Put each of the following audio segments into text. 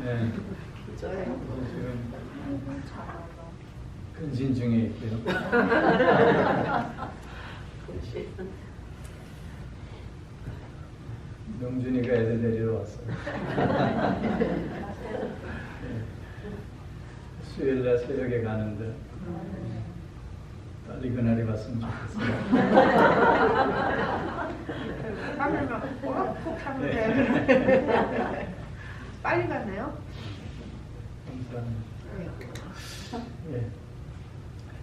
네. 저요. 지금 근신 중에 있고요. 명준이가 애들 데리러 왔어요. 수요일날 새벽에 가는데 빨리 그날이 왔으면 좋겠어요. 참으면 꼭 참으면 돼. 빨리 갔네요. 감사합니다. 예.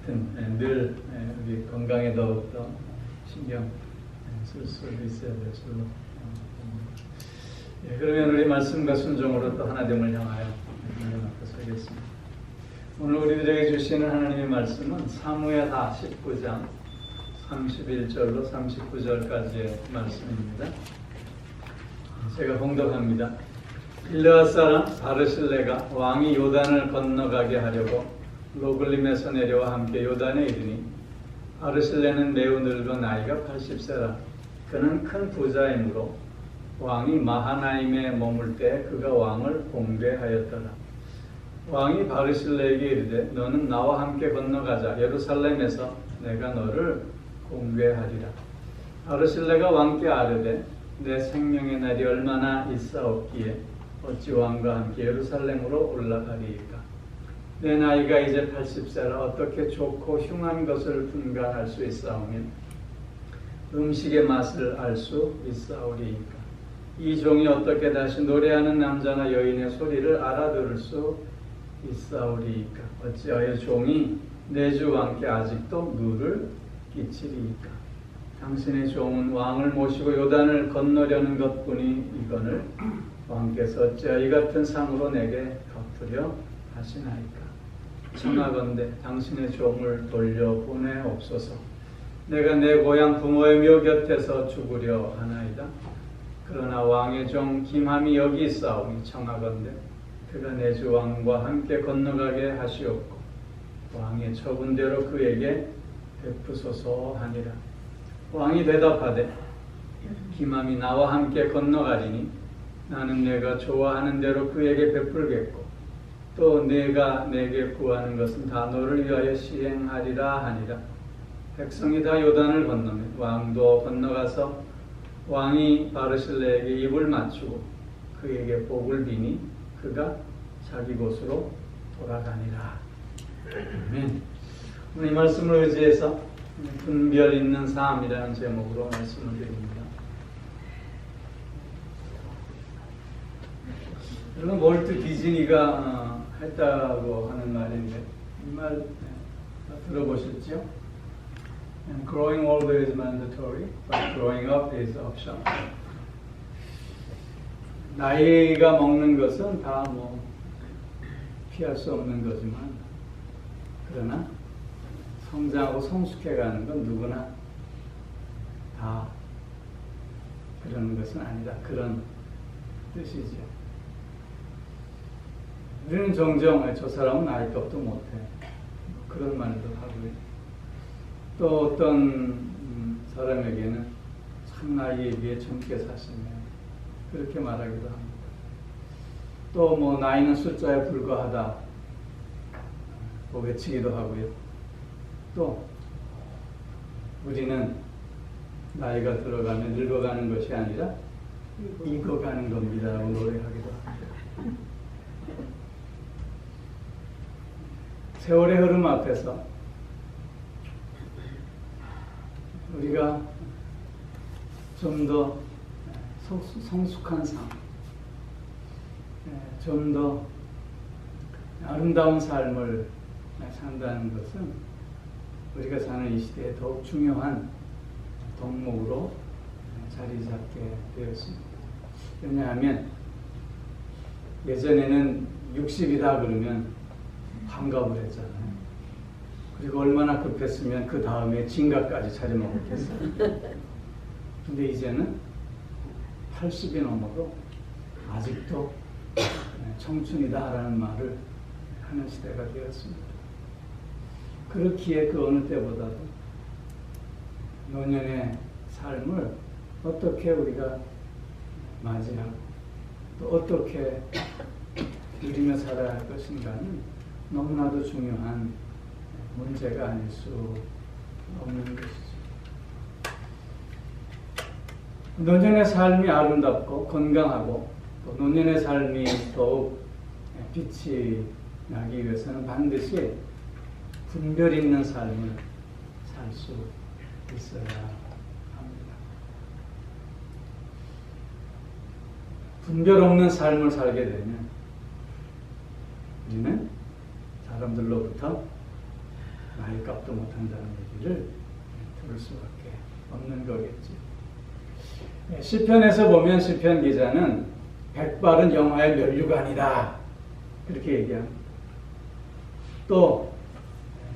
하여튼 늘 우리 건강에 더욱더 신경 쓸 수 있어야 될 줄로. 예, 그러면 우리 말씀과 순종으로 또 하나됨을 향하여 하나님 앞에 서겠습니다. 오늘 우리들에게 주시는 하나님의 말씀은 사무엘하 19장 31절로 39절까지의 말씀입니다. 제가 봉독합니다. 길르앗 사람 바르실레가 왕이 요단을 건너가게 하려고 로글림에서 내려와 함께 요단에 이르니 바르실레는 매우 늙어 나이가 80세라. 그는 큰 부자이므로 왕이 마하나임에 머물 때 그가 왕을 공개하였더라. 왕이 바르실레에게 이르되 너는 나와 함께 건너가자. 예루살렘에서 내가 너를 공개하리라. 바르실레가 왕께 아뢰되 내 생명의 날이 얼마나 있사옵기에 어찌 왕과 함께 예루살렘으로 올라가리이까. 내 나이가 이제 80세라 어떻게 좋고 흉한 것을 분간할 수 있사오며 음식의 맛을 알 수 있사오리이까. 이 종이 어떻게 다시 노래하는 남자나 여인의 소리를 알아들을 수 있사오리이까. 어찌하여 종이 내 주 왕께 아직도 누를 끼치리이까. 당신의 종은 왕을 모시고 요단을 건너려는 것뿐이 이거늘 왕께서 어찌하여 이 같은 상으로 내게 갚으려 하시나이까. 청하건대 당신의 종을 돌려보내옵소서. 내가 내 고향 부모의 묘 곁에서 죽으려 하나이다. 그러나 왕의 종 김함이 여기 있사오니 청하건대 그가 내 주 왕과 함께 건너가게 하시옵고 왕의 처분대로 그에게 베푸소서 하니라. 왕이 대답하되 김함이 나와 함께 건너가리니 나는 내가 좋아하는 대로 그에게 베풀겠고 또 내가 내게 구하는 것은 다 너를 위하여 시행하리라 하니라. 백성이 다 요단을 건너면 왕도 건너가서 왕이 바르실레에게 입을 맞추고 그에게 복을 비니 그가 자기 곳으로 돌아가니라. 아멘. 오늘 이 말씀을 의지해서 분별 있는 삶이라는 제목으로 말씀을 드립니다. 여러분 월트 디즈니가 했다고 하는 말인데 이 말 들어보셨죠? And growing old is mandatory, but growing up is optional. 나이가 먹는 것은 다 피할 수 없는 거지만 그러나 성장하고 성숙해가는 건 누구나 다 그러는 것은 아니다. 그런 뜻이죠. 우리는 종종 저 사람은 나이값도 못해 그런 말도 하고요. 또 어떤 사람에게는 참 나이에 비해 젊게 사시네 그렇게 말하기도 합니다. 또 나이는 숫자에 불과하다 외치기도 하고요. 또 우리는 나이가 들어가면 늙어가는 것이 아니라 익어가는 겁니다 라고 노래하기도 합니다. 세월의 흐름 앞에서 우리가 좀 더 성숙한 삶, 좀 더 아름다운 삶을 산다는 것은 우리가 사는 이 시대에 더욱 중요한 덕목으로 자리 잡게 되었습니다. 왜냐하면 예전에는 60이다 그러면 환갑을 했잖아요. 그리고 얼마나 급했으면 그 다음에 진가까지 차려먹었겠어요. 근데 이제는 80이 넘어도 아직도 청춘이다라는 말을 하는 시대가 되었습니다. 그렇기에 그 어느 때보다도 노년의 삶을 어떻게 우리가 맞이하고 또 어떻게 누리며 살아야 할 것인가는 너무나도 중요한 문제가 아닐 수 없는 것이죠. 노년의 삶이 아름답고 건강하고 또 노년의 삶이 더욱 빛이 나기 위해서는 반드시 분별 있는 삶을 살 수 있어야 합니다. 분별 없는 삶을 살게 되면 우리는 사람들로부터 말값도 못한다는 얘기를 들을 수밖에 없는 거겠죠. 시편에서 보면 시편 기자는 백발은 영화의 면류관이다 그렇게 얘기합니다. 또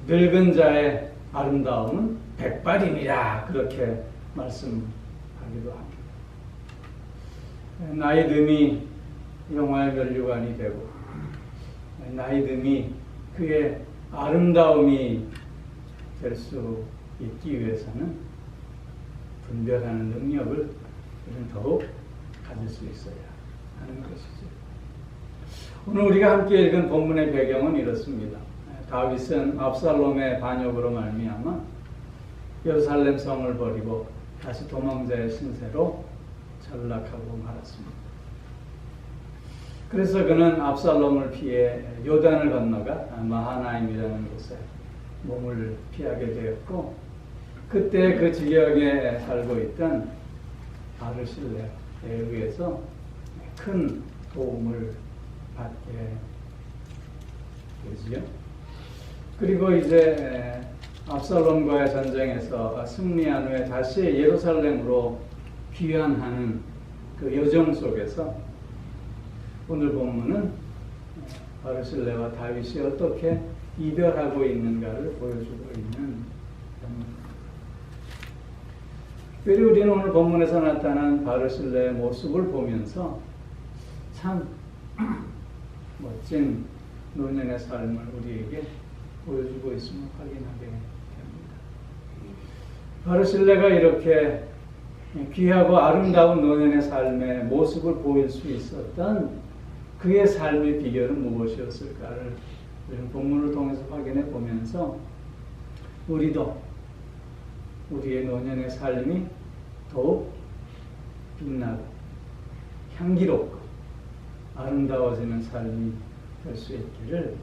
늙은 자의 아름다움은 백발이니라 그렇게 말씀하기도 합니다. 나이 듦이 영화의 면류관이 되고 나이 듦이 그의 아름다움이 될 수 있기 위해서는 분별하는 능력을 우리는 더욱 가질 수 있어야 하는 것이죠. 오늘 우리가 함께 읽은 본문의 배경은 이렇습니다. 다윗은 압살롬의 반역으로 말미암아 예루살렘 성을 버리고 다시 도망자의 신세로 전락하고 말았습니다. 그래서 그는 압살롬을 피해 요단을 건너가 마하나임이라는 곳에 몸을 피하게 되었고 그때 그 지역에 살고 있던 바르실레에 의해서 큰 도움을 받게 되지요. 그리고 이제 압살롬과의 전쟁에서 승리한 후에 다시 예루살렘으로 귀환하는 그 여정 속에서 오늘 본문은 바르실레와 다윗이 어떻게 이별하고 있는가를 보여주고 있는 본문입니다. 특별히 우리는 오늘 본문에서 나타난 바르실레의 모습을 보면서 참 멋진 노년의 삶을 우리에게 보여주고 있음을 확인하게 됩니다. 바르실레가 이렇게 귀하고 아름다운 노년의 삶의 모습을 보일 수 있었던 그의 삶의 비결은 무엇이었을까를 우리는 본문을 통해서 확인해 보면서 우리도 우리의 노년의 삶이 더욱 빛나고 향기롭고 아름다워지는 삶이 될 수 있기를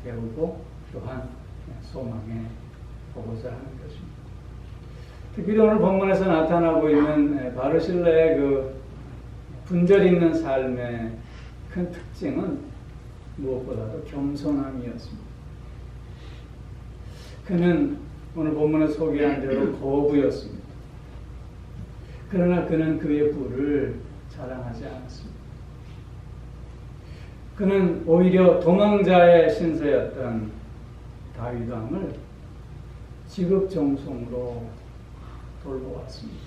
배우고 또한 소망해 보고자 하는 것입니다. 특히 오늘 본문에서 나타나고 있는 바르실레의 그 분별 있는 삶의 큰 특징은 무엇보다도 겸손함이었습니다. 그는 오늘 본문에 소개한 대로 거부였습니다. 그러나 그는 그의 부를 자랑하지 않았습니다. 그는 오히려 도망자의 신세였던 다윗 왕을 지극정성으로 돌보았습니다.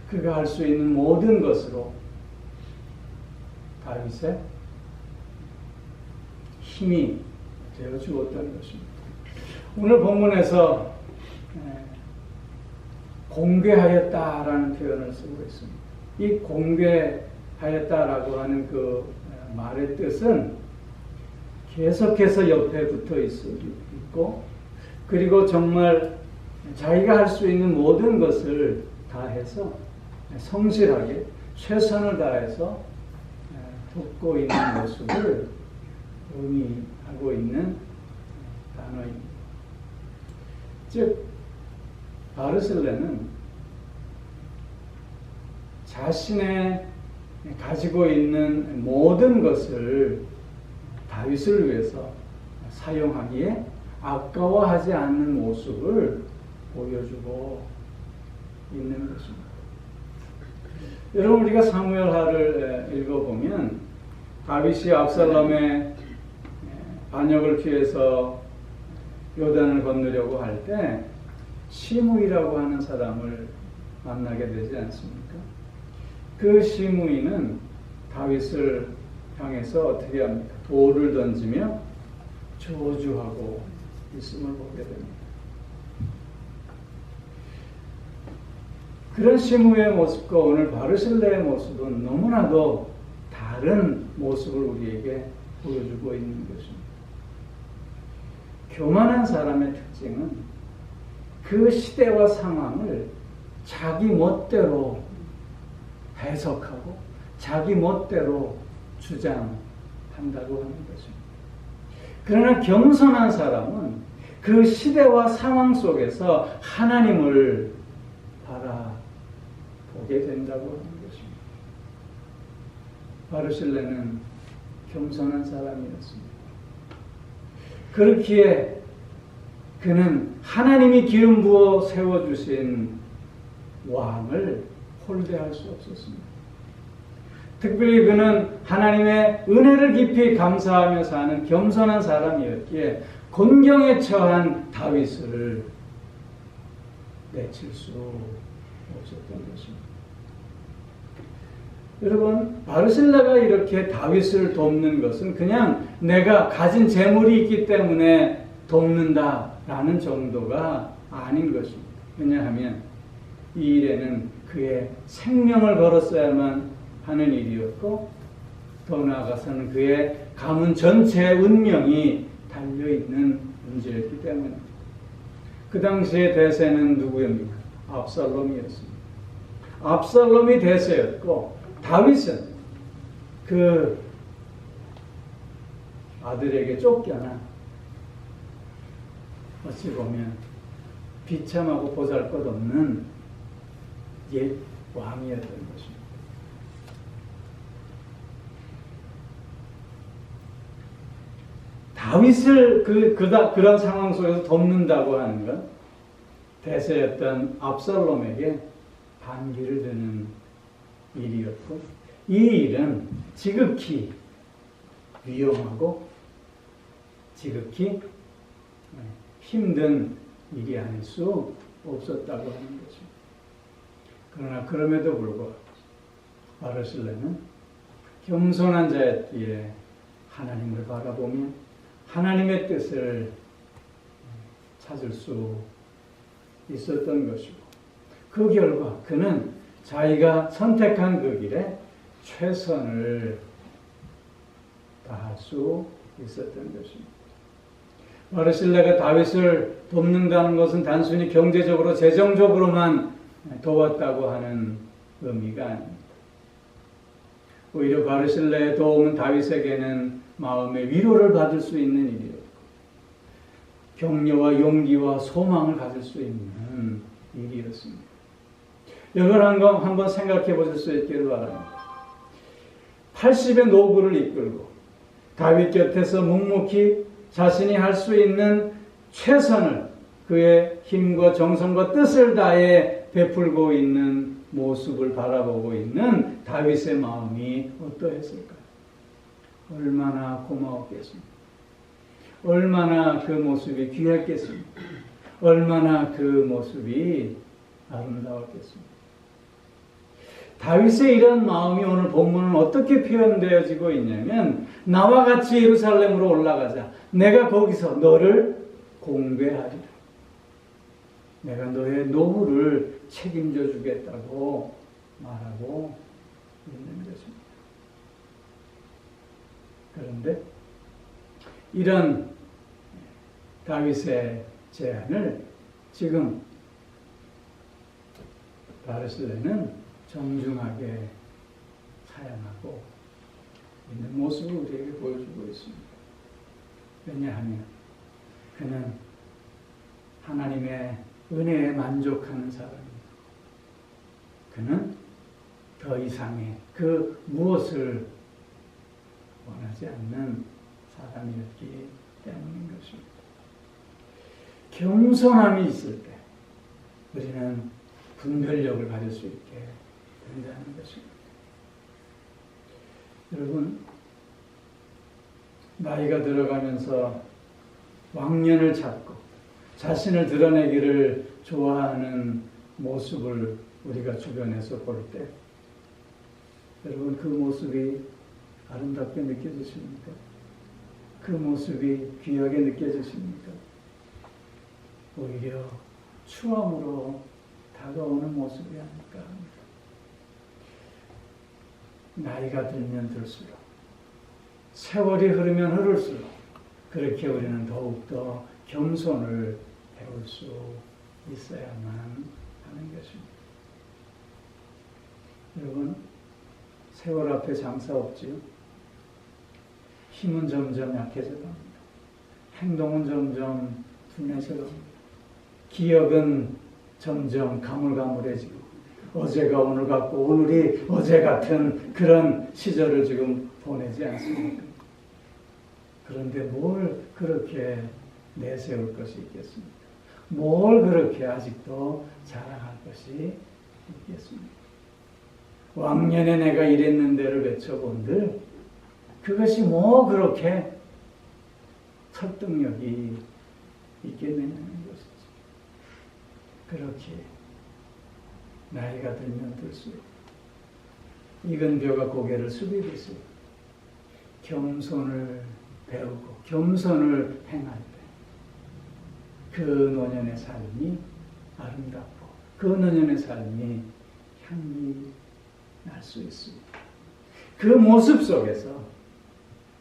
그가 할 수 있는 모든 것으로 다윗의 힘이 되어 주었던 것입니다. 오늘 본문에서 공개하였다라는 표현을 쓰고 있습니다. 이 공개하였다라고 하는 그 말의 뜻은 계속해서 옆에 붙어 있고 그리고 정말 자기가 할 수 있는 모든 것을 다해서 성실하게 최선을 다해서 돕고 있는 모습을 의미하고 있는 단어입니다. 즉 바르실레는 자신의 가지고 있는 모든 것을 다윗을 위해서 사용하기에 아까워하지 않는 모습을 보여주고 있는 것입니다. 여러분 우리가 사무엘하를 읽어보면 다윗이 압살롬의 반역을 피해서 요단을 건너려고 할 때 시므이라고 하는 사람을 만나게 되지 않습니까? 그 시므이는 다윗을 향해서 어떻게 합니까? 돌을 던지며 저주하고 있음을 보게 됩니다. 그런 시므이의 모습과 오늘 바르실레의 모습은 너무나도 다른 모습을 우리에게 보여주고 있는 것입니다. 교만한 사람의 특징은 그 시대와 상황을 자기 멋대로 해석하고 자기 멋대로 주장한다고 하는 것입니다. 그러나 겸손한 사람은 그 시대와 상황 속에서 하나님을 바라보게 된다고 하는 것입니다. 바르실레는 겸손한 사람이었습니다. 그렇기에 그는 하나님이 기름 부어 세워주신 왕을 홀대할 수 없었습니다. 특별히 그는 하나님의 은혜를 깊이 감사하며 사는 겸손한 사람이었기에 곤경에 처한 다윗을 내칠 수 없었던 것입니다. 여러분, 바르실레가 이렇게 다윗을 돕는 것은 그냥 내가 가진 재물이 있기 때문에 돕는다라는 정도가 아닌 것입니다. 왜냐하면 이 일에는 그의 생명을 걸었어야만 하는 일이었고, 더 나아가서는 그의 가문 전체의 운명이 달려있는 문제였기 때문입니다. 그 당시의 대세는 누구입니까? 압살롬이었습니다. 압살롬이 대세였고, 다윗은 그 아들에게 쫓겨나 어찌 보면 비참하고 보잘것없는 옛 왕이었던 것입니다. 다윗을 그런 상황 속에서 돕는다고 하는 건 대세였던 압살롬에게 반기를 드는 일이었고, 이 일은 지극히 위험하고 지극히 힘든 일이 아닐 수 없었다고 하는 것입니다. 그러나 그럼에도 불구하고 바르실레는 겸손한 자였기에 하나님을 바라보며 하나님의 뜻을 찾을 수 있었던 것이고, 그 결과 그는 자기가 선택한 그 길에 최선을 다할 수 있었던 것입니다. 바르실레가 다윗을 돕는다는 것은 단순히 경제적으로 재정적으로만 도왔다고 하는 의미가 아닙니다. 오히려 바르실레의 도움은 다윗에게는 마음의 위로를 받을 수 있는 일이었고, 격려와 용기와 소망을 가질 수 있는 일이었습니다. 이걸 한번 생각해 보실 수 있기를 바랍니다. 80의 노구를 이끌고 다윗 곁에서 묵묵히 자신이 할 수 있는 최선을 그의 힘과 정성과 뜻을 다해 베풀고 있는 모습을 바라보고 있는 다윗의 마음이 어떠했을까요? 얼마나 고마웠겠습니까? 얼마나 그 모습이 귀했겠습니까? 얼마나 그 모습이 아름다웠겠습니까? 다윗의 이런 마음이 오늘 본문은 어떻게 표현되어지고 있냐면, 나와 같이 예루살렘으로 올라가자. 내가 거기서 너를 공배하리라. 내가 너의 노후를 책임져 주겠다고 말하고 있는 것입니다. 그런데 이런 다윗의 제안을 지금 바르실레는 정중하게 사양하고 있는 모습을 우리에게 보여주고 있습니다. 왜냐하면 그는 하나님의 은혜에 만족하는 사람입니다. 그는 더 이상의 그 무엇을 원하지 않는 사람이었기 때문인 것입니다. 겸손함이 있을 때 우리는 분별력을 가질 수 있게 된다는 것입니다. 여러분, 나이가 들어가면서 왕년을 찾고 자신을 드러내기를 좋아하는 모습을 우리가 주변에서 볼 때, 여러분, 그 모습이 아름답게 느껴지십니까? 그 모습이 귀하게 느껴지십니까? 오히려 추함으로 다가오는 모습이 아닐까 합니다. 나이가 들면 들수록, 세월이 흐르면 흐를수록 그렇게 우리는 더욱더 겸손을 배울 수 있어야만 하는 것입니다. 여러분, 세월 앞에 장사 없지요? 힘은 점점 약해져 갑니다. 행동은 점점 둔해져 갑니다. 기억은 점점 가물가물해지고, 어제가 오늘 같고 오늘이 어제 같은 그런 시절을 지금 보내지 않습니까? 그런데 뭘 그렇게 내세울 것이 있겠습니까? 뭘 그렇게 아직도 자랑할 것이 있겠습니까? 왕년에 내가 이랬는데를 외쳐본들 그것이 뭐 그렇게 설득력이 있겠느냐는 것이지. 그렇게 나이가 들면 들수록 익은 벼가 고개를 숙이듯이 겸손을 배우고 겸손을 행할 때 그 노년의 삶이 아름답고 그 노년의 삶이 향기 날 수 있습니다. 그 모습 속에서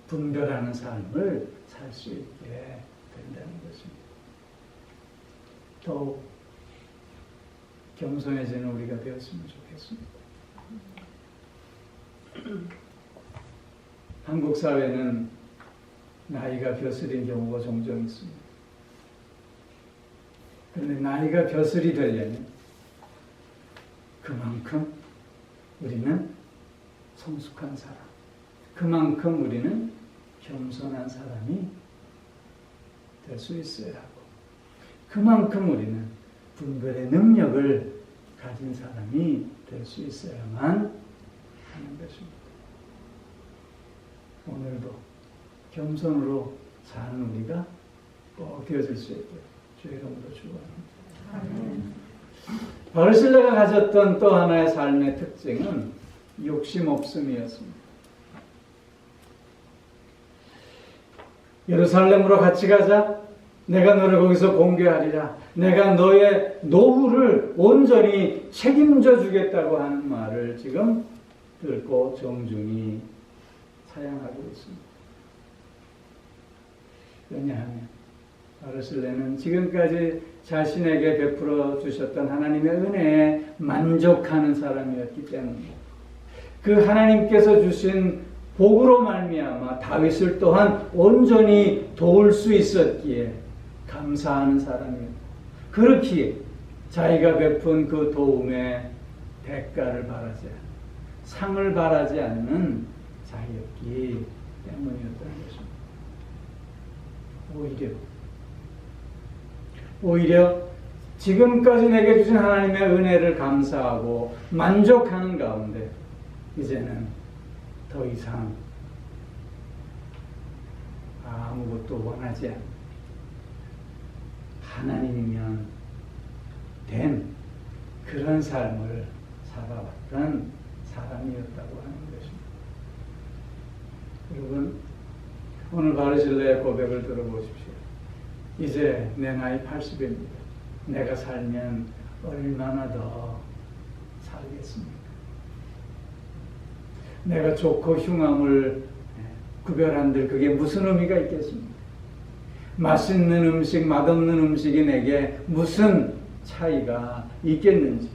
분별하는 삶을 살 수 있게 된다는 것입니다. 더욱 겸손해지는 우리가 되었으면 좋겠습니다. 한국 사회는 나이가 벼슬인 경우가 종종 있습니다. 그런데 나이가 벼슬이 되려면 그만큼 우리는 성숙한 사람, 그만큼 우리는 겸손한 사람이 될 수 있어야 하고, 그만큼 우리는 분별의 능력을 가진 사람이 될 수 있어야만 하는 것입니다. 오늘도 겸손으로 사는 우리가 꼭 되어질 수 있게 주의 이름으로 축원합니다. 바르실레가 가졌던 또 하나의 삶의 특징은 욕심 없음이었습니다. 예루살렘으로 같이 가자. 내가 너를 거기서 공개하리라. 내가 너의 노후를 온전히 책임져 주겠다고 하는 말을 지금 듣고 정중히 사양하고 있습니다. 왜냐하면 바르실레는 지금까지 자신에게 베풀어 주셨던 하나님의 은혜에 만족하는 사람이었기 때문입니다. 그 하나님께서 주신 복으로 말미암아 다윗을 또한 온전히 도울 수 있었기에 감사하는 사람이었고, 그렇기에 자기가 베푼 그 도움의 대가를 바라지 않는, 상을 바라지 않는 자였기 때문이었다는 것입니다. 오히려 지금까지 내게 주신 하나님의 은혜를 감사하고 만족하는 가운데 이제는 더 이상 아무것도 원하지 않는, 하나님이면 된 그런 삶을 살아왔던 사람이었다고 하는 것입니다. 여러분, 오늘 바르실레의 고백을 들어보십시오. 이제 내 나이 80입니다. 내가 살면 얼마나 더 살겠습니까? 내가 좋고 흉함을 구별한들 그게 무슨 의미가 있겠습니까? 맛있는 음식, 맛없는 음식이 내게 무슨 차이가 있겠는지,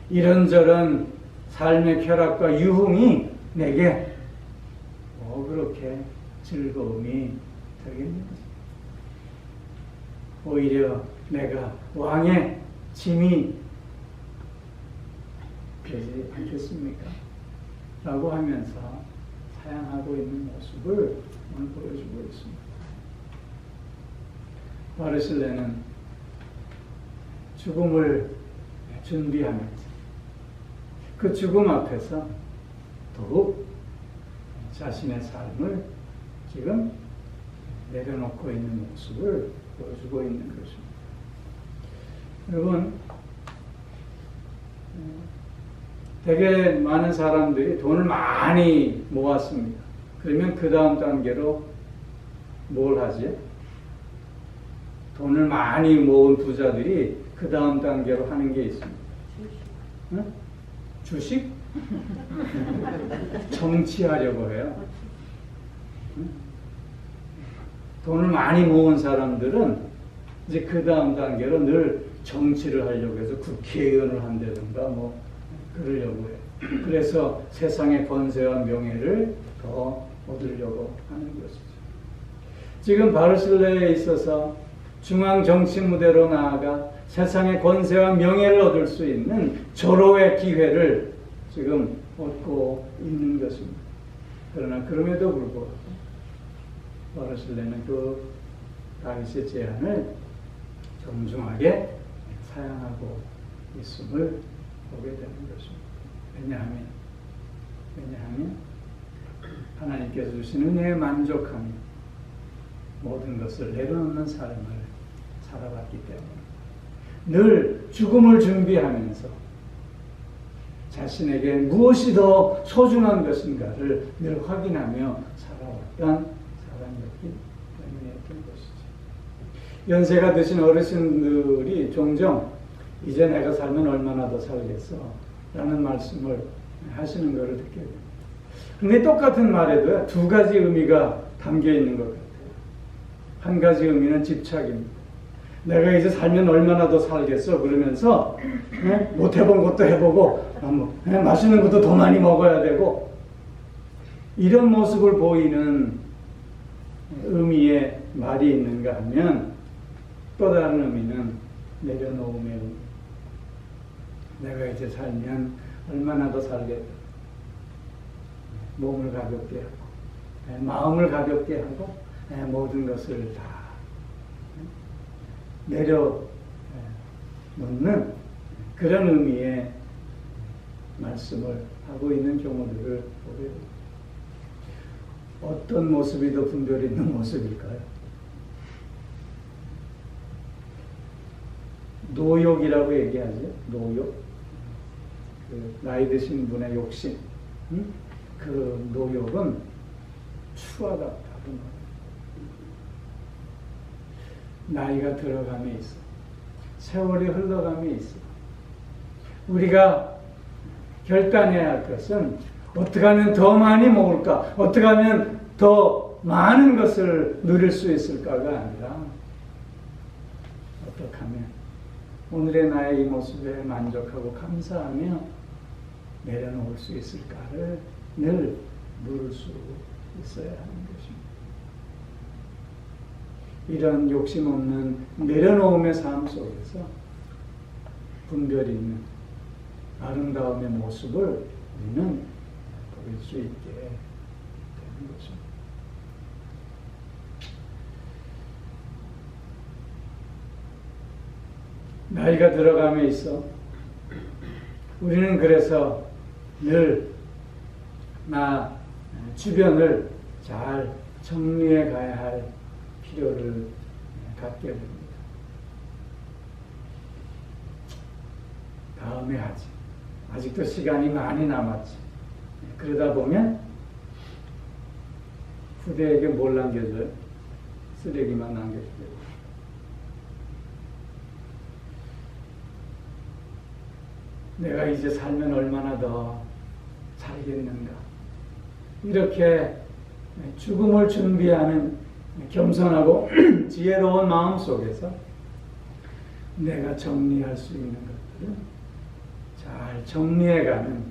이런저런 삶의 쾌락과 유흥이 내게 뭐 그렇게 즐거움이 되겠는지, 오히려 내가 왕의 짐이 되지 않겠습니까? 라고 하면서 사양하고 있는 모습을 오늘 보여주고 있습니다. 바르실레는 죽음을 준비하면서 그 죽음 앞에서 더욱 자신의 삶을 지금 내려놓고 있는 모습을 보여주고 있는 것입니다. 여러분, 되게 많은 사람들이 돈을 많이 모았습니다. 그러면 그 다음 단계로 뭘 하지? 돈을 많이 모은 부자들이 그 다음 단계로 하는 게 있습니다. 주식? 정치하려고 해요. 돈을 많이 모은 사람들은 이제 그 다음 단계로 늘 정치를 하려고 해서 국회의원을 한다든가 뭐 그러려고 해요. 그래서 세상의 권세와 명예를 더 얻으려고 하는 것이죠. 지금 바르실레에 있어서 중앙 정치 무대로 나아가 세상의 권세와 명예를 얻을 수 있는 절호의 기회를 지금 얻고 있는 것입니다. 그러나 그럼에도 불구하고 바르실레는 그 다윗의 제안을 정중하게 사양하고 있음을 보게 되는 것입니다. 왜냐하면 하나님께서 주신 은혜에 만족하며 모든 것을 내려놓는 삶을 살아왔기 때문에 늘 죽음을 준비하면서 자신에게 무엇이 더 소중한 것인가를 늘 확인하며 살아왔던 사람이었기 때문이었던 것이죠. 연세가 드신 어르신들이 종종 이제 내가 살면 얼마나 더 살겠어 라는 말씀을 하시는 것을 듣게 됩니다. 근데 똑같은 말에도 두 가지 의미가 담겨 있는 것 같아요. 한 가지 의미는 집착입니다. 내가 이제 살면 얼마나 더 살겠어 그러면서 못 해본 것도 해보고 맛있는 것도 더 많이 먹어야 되고 이런 모습을 보이는 의미의 말이 있는가 하면 또 다른 의미는 내려놓음의 의미. 내가 이제 살면 얼마나 더 살겠다. 몸을 가볍게 하고 마음을 가볍게 하고 모든 것을 다 내려놓는 그런 의미의 말씀을 하고 있는 경우들을 보게 됩니다. 어떤 모습이 더 분별 있는 모습일까요? 노욕이라고 얘기하죠. 노욕. 나이 드신 분의 욕심. 그 노욕은 추하다. 나이가 들어감에 있어. 세월이 흘러감에 있어. 우리가 결단해야 할 것은 어떻게 하면 더 많이 먹을까? 어떻게 하면 더 많은 것을 누릴 수 있을까가 아니라 어떻게 하면 오늘의 나의 이 모습에 만족하고 감사하며 내려놓을 수 있을까를 늘 물을 수 있어야 하는 것입니다. 이런 욕심 없는 내려놓음의 삶 속에서 분별이 있는 아름다움의 모습을 우리는 보일 수 있게 되는 것입니다. 나이가 들어감에 있어 우리는 그래서 늘 나 주변을 잘 정리해 가야 할 필요를 갖게 됩니다. 다음에 하지. 아직도 시간이 많이 남았지. 그러다 보면 후대에게 뭘 남겨줘요? 쓰레기만 남겨줘요. 내가 이제 살면 얼마나 더 살겠는가. 이렇게 죽음을 준비하는 겸손하고 지혜로운 마음 속에서 내가 정리할 수 있는 것들은 잘 정리해가는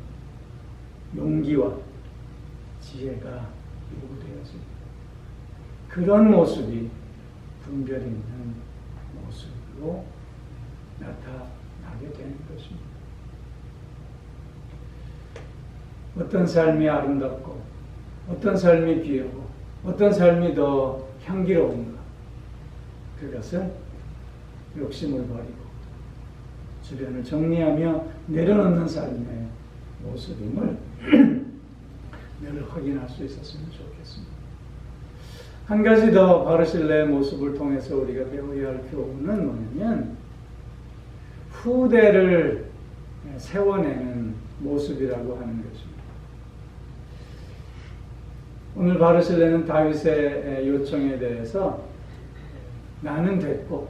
용기와 지혜가 요구되어집니다. 그런 모습이 분별 있는 모습으로 나타나게 되는 것입니다. 어떤 삶이 아름답고 어떤 삶이 귀하고 어떤 삶이 더 향기로운가? 그것은 욕심을 버리고 주변을 정리하며 내려놓는 삶의 모습임을 늘 확인할 수 있었으면 좋겠습니다. 한 가지 더 바르실레의 모습을 통해서 우리가 배워야 할 교훈은 뭐냐면 후대를 세워내는 모습이라고 하는 것입니다. 오늘 바르실레는 다윗의 요청에 대해서 나는 됐고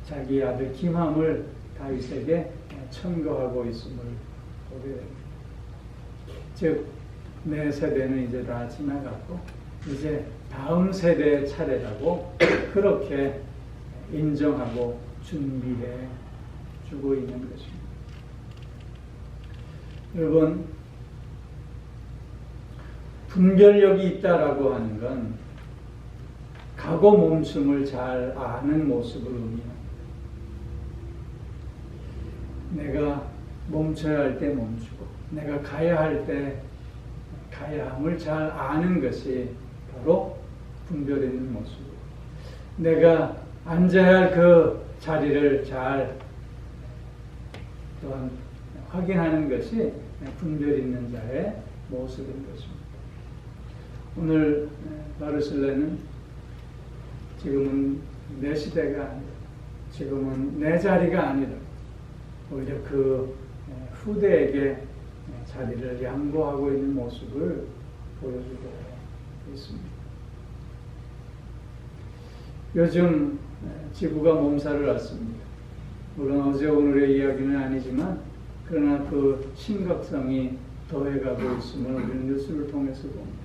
자기 아들 김함을 다윗에게 청구하고 있음을 보게 됩니다. 즉 내 세대는 이제 다 지나갔고 이제 다음 세대의 차례라고 그렇게 인정하고 준비해 주고 있는 것입니다. 여러분, 분별력이 있다라고 하는 건 각오 멈춤을 잘 아는 모습을 의미합니다. 내가 멈춰야 할 때 멈추고 내가 가야 할 때 가야 함을 잘 아는 것이 바로 분별 있는 모습이고, 내가 앉아야 할 그 자리를 잘 또한 확인하는 것이 분별 있는 자의 모습인 것입니다. 오늘 바르실레는 지금은 내 시대가 아니다, 지금은 내 자리가 아니다, 오히려 그 후대에게 자리를 양보하고 있는 모습을 보여주고 있습니다. 요즘 지구가 몸살을 앓습니다. 물론 어제 오늘의 이야기는 아니지만 그러나 그 심각성이 더해가고 있음을 우리는 뉴스를 통해서 봅니다.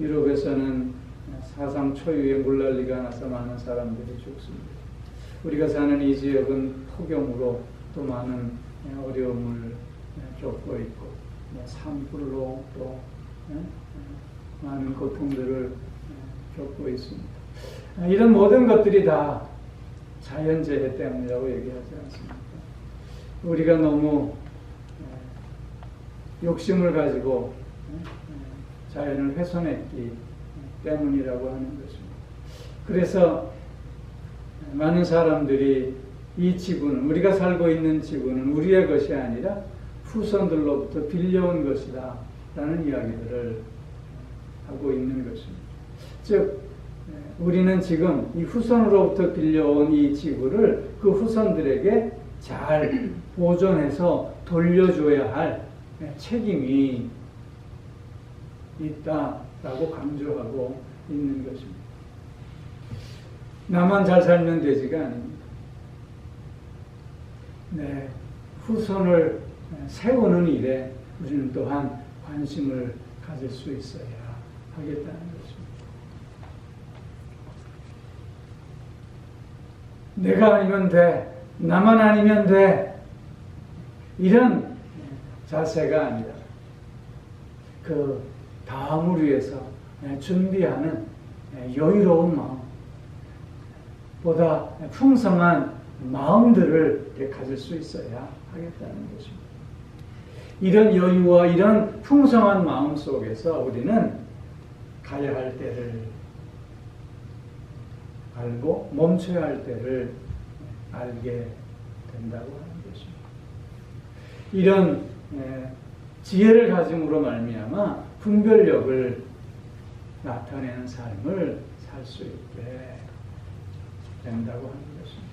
유럽에서는 사상 초유의 물난리가 나서 많은 사람들이 죽습니다. 우리가 사는 이 지역은 폭염으로 또 많은 어려움을 겪고 있고 산불로 또 많은 고통들을 겪고 있습니다. 이런 모든 것들이 다 자연재해 때문이라고 얘기하지 않습니까? 우리가 너무 욕심을 가지고 자연을 훼손했기 때문이라고 하는 것입니다. 그래서 많은 사람들이 이 지구는, 우리가 살고 있는 지구는 우리의 것이 아니라 후손들로부터 빌려온 것이다 라는 이야기들을 하고 있는 것입니다. 즉 우리는 지금 이 후손으로부터 빌려온 이 지구를 그 후손들에게 잘 보존해서 돌려줘야 할 책임이 있다라고 강조하고 있는 것입니다. 나만 잘 살면 되지가 아닙니다. 네, 후손을 세우는 일에 우리는 또한 관심을 가질 수 있어야 하겠다는 것입니다. 내가 아니면 돼, 나만 아니면 돼, 이런 자세가 아니라 그 다음을 위해서 준비하는 여유로운 마음, 보다 풍성한 마음들을 가질 수 있어야 하겠다는 것입니다. 이런 여유와 이런 풍성한 마음 속에서 우리는 가야 할 때를 알고 멈춰야 할 때를 알게 된다고 하는 것입니다. 이런 지혜를 가짐으로 말미암아 분별력을 나타내는 삶을 살 수 있게 된다고 하는 것입니다.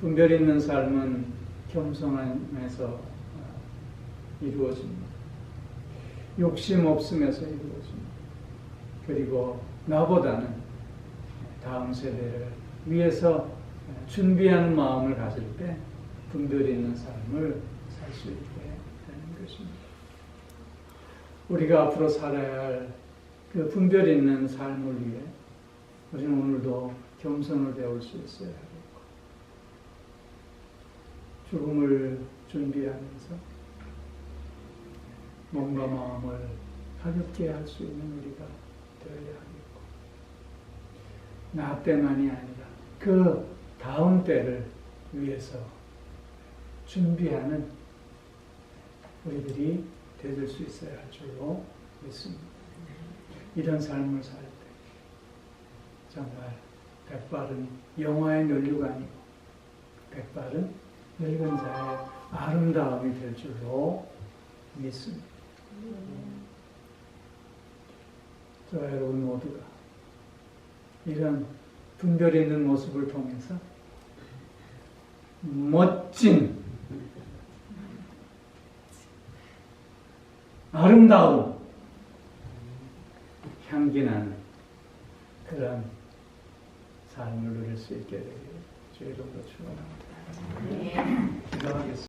분별 있는 삶은 겸손함에서 이루어집니다. 욕심 없음에서 이루어집니다. 그리고 나보다는 다음 세대를 위해서 준비하는 마음을 가질 때 분별 있는 삶을 살 수 있게 되는 것입니다. 우리가 앞으로 살아야 할 그 분별 있는 삶을 위해 우리는 오늘도 겸손을 배울 수 있어야 하겠고, 죽음을 준비하면서 몸과 마음을 가볍게 할 수 있는 우리가 되어야 하겠고, 나 때만이 아니라 그 다음 때를 위해서 준비하는 우리들이 되줄 수 있어야 할 줄로 믿습니다. 이런 삶을 살 때 정말 백발은 영화의 면류가 아니고 백발은 늙은 자의 아름다움이 될 줄로 믿습니다. 저와 여러분 모두가 이런 분별 있는 모습을 통해서 멋진 아름다운 향기나는 그런 삶을 누릴 수 있게 되기를 주의 이름으로 축원합니다. 기도하겠습니다.